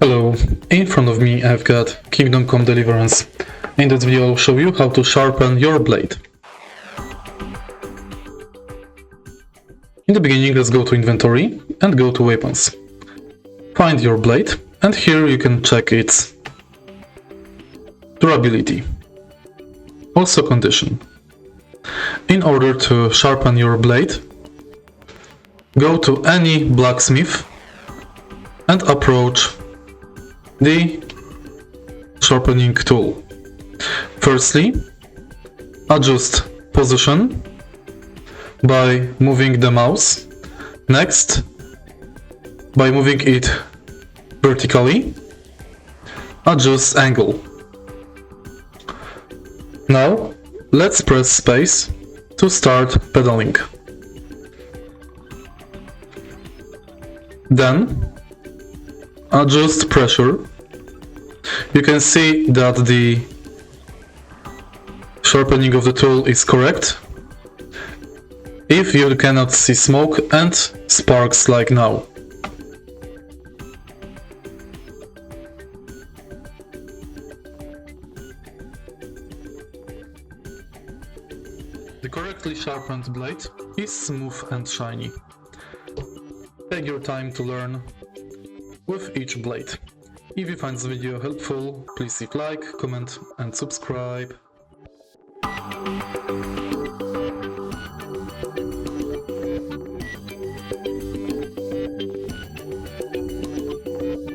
Hello, in front of me I've got Kingdom Come Deliverance. In this video I'll show you how to sharpen your blade. In the beginning, let's go to inventory and go to weapons. Find your blade and here you can check its durability. Also condition. In order to sharpen your blade, go to any blacksmith and approach the sharpening tool. Firstly, adjust position by moving the mouse. Next, by moving it vertically, adjust angle. Now, let's press space to start pedaling. Then, adjust pressure. You can see that the sharpening of the tool is correct if you cannot see smoke and sparks like now. The correctly sharpened blade is smooth and shiny. Take your time to learn with each blade. If you find this video helpful, please leave like, comment and subscribe.